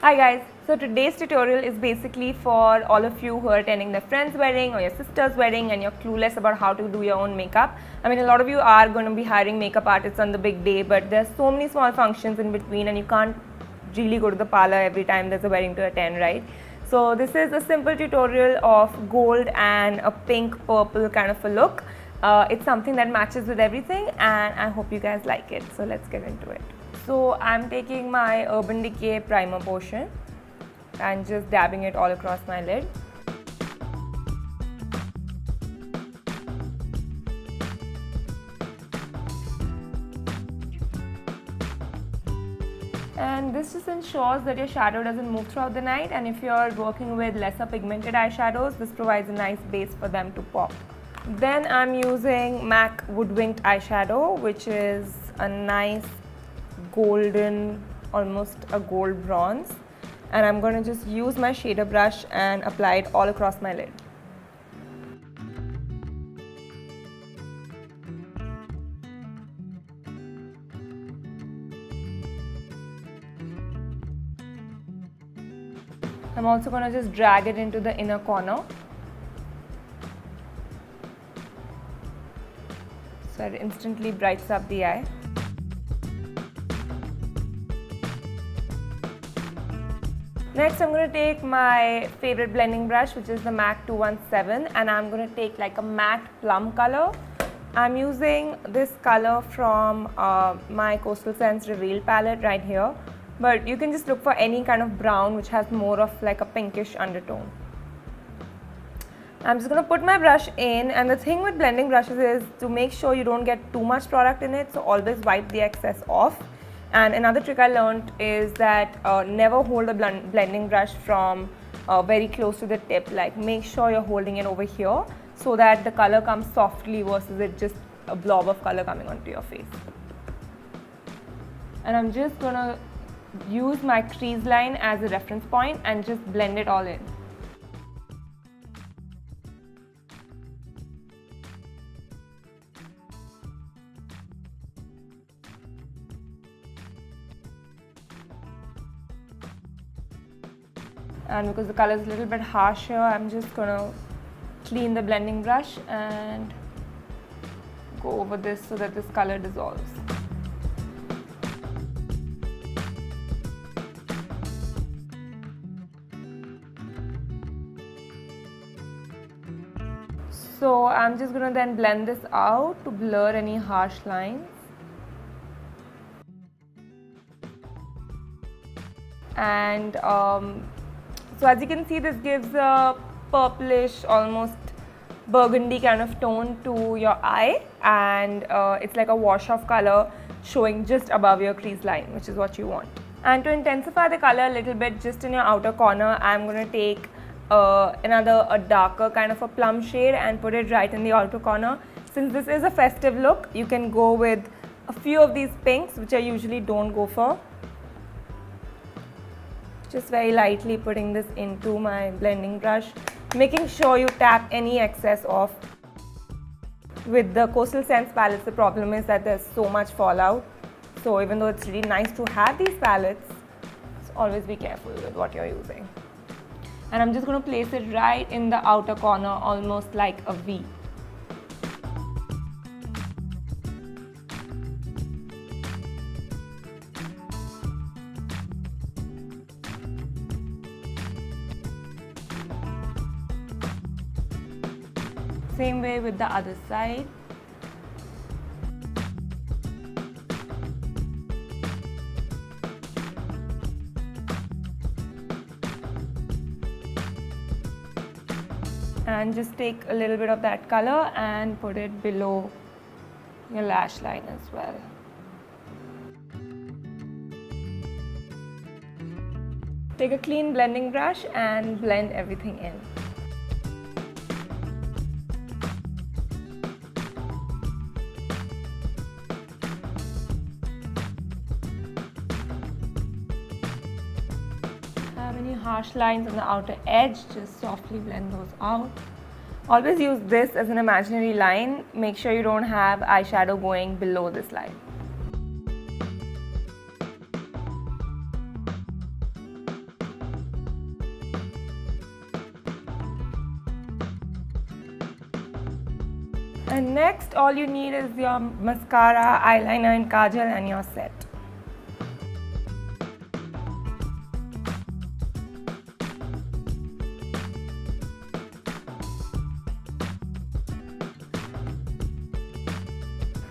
Hi guys, so today's tutorial is basically for all of you who are attending their friend's wedding or your sister's wedding and you're clueless about how to do your own makeup. I mean, a lot of you are going to be hiring makeup artists on the big day, but there's so many small functions in between and you can't really go to the parlor every time there's a wedding to attend, right? So this is a simple tutorial of gold and a pink purple kind of a look. It's something that matches with everything and I hope you guys like it. So let's get into it. So I'm taking my Urban Decay primer potion and just dabbing it all across my lid. And this just ensures that your shadow doesn't move throughout the night, and if you're working with lesser pigmented eyeshadows, this provides a nice base for them to pop. Then I'm using Mehak Woodwinked eyeshadow, which is a nice golden, almost a gold bronze, and I'm going to just use my shader brush and apply it all across my lid. I'm also going to just drag it into the inner corner so it instantly brightens up the eye. Next, I'm going to take my favorite blending brush, which is the MAC 217, and I'm going to take like a matte plum color. I'm using this color from my Coastal Scents Reveal palette right here, but you can just look for any kind of brown which has more of like a pinkish undertone. I'm just going to put my brush in, and the thing with blending brushes is to make sure you don't get too much product in it, so always wipe the excess off. And another trick I learned is that never hold a blending brush from very close to the tip. Like, make sure you're holding it over here so that the color comes softly versus it just a blob of color coming onto your face. And I'm just gonna use my crease line as a reference point and just blend it all in. And because the color is a little bit harsh here, I'm just going to clean the blending brush and go over this so that this color dissolves. So I'm just going to then blend this out to blur any harsh lines. And so as you can see, this gives a purplish, almost burgundy kind of tone to your eye, and it's like a wash of color showing just above your crease line, which is what you want. And to intensify the color a little bit, just in your outer corner, I'm going to take a darker kind of a plum shade and put it right in the outer corner. Since this is a festive look, you can go with a few of these pinks, which I usually don't go for. Just very lightly putting this into my blending brush, making sure you tap any excess off. With the Coastal Scents palettes, the problem is that there's so much fallout. So even though it's really nice to have these palettes, always be careful with what you're using. And I'm just going to place it right in the outer corner, almost like a V. Same way with the other side. And just take a little bit of that color and put it below your lash line as well. Take a clean blending brush and blend everything in. Have any harsh lines on the outer edge, just softly blend those out. Always use this as an imaginary line. Make sure you don't have eyeshadow going below this line. And next, all you need is your mascara, eyeliner and kajal, and you're set.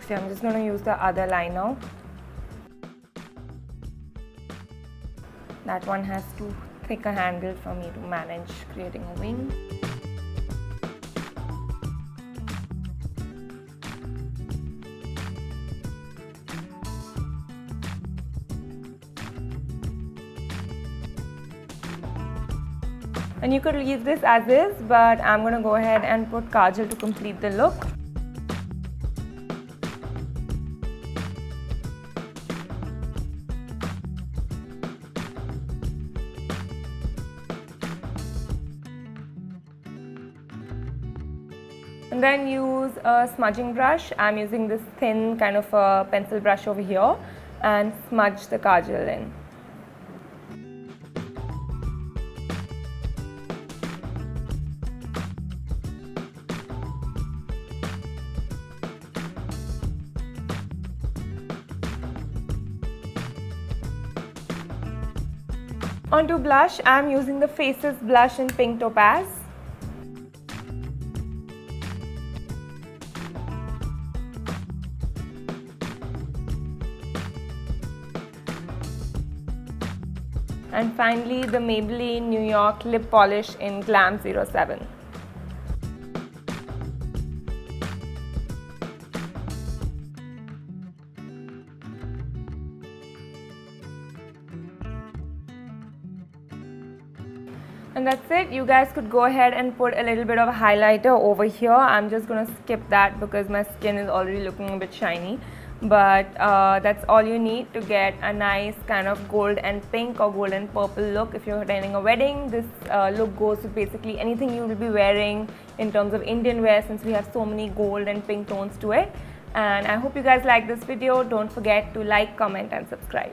So I'm just going to use the other liner. That one has too thick a handle for me to manage creating a wing. And you could leave this as is, but I'm going to go ahead and put kajal to complete the look. And then use a smudging brush. I'm using this thin kind of a pencil brush over here and smudge the kajal in. Onto blush, I'm using the Faces blush in Pink Topaz. And finally, the Maybelline New York lip polish in Glam 07. And that's it. You guys could go ahead and put a little bit of a highlighter over here. I'm just going to skip that because my skin is already looking a bit shiny. But that's all you need to get a nice kind of gold and pink or gold and purple look. If you're attending a wedding, this look goes with basically anything you will be wearing in terms of Indian wear, since we have so many gold and pink tones to it. And I hope you guys like this video. Don't forget to like, comment and subscribe.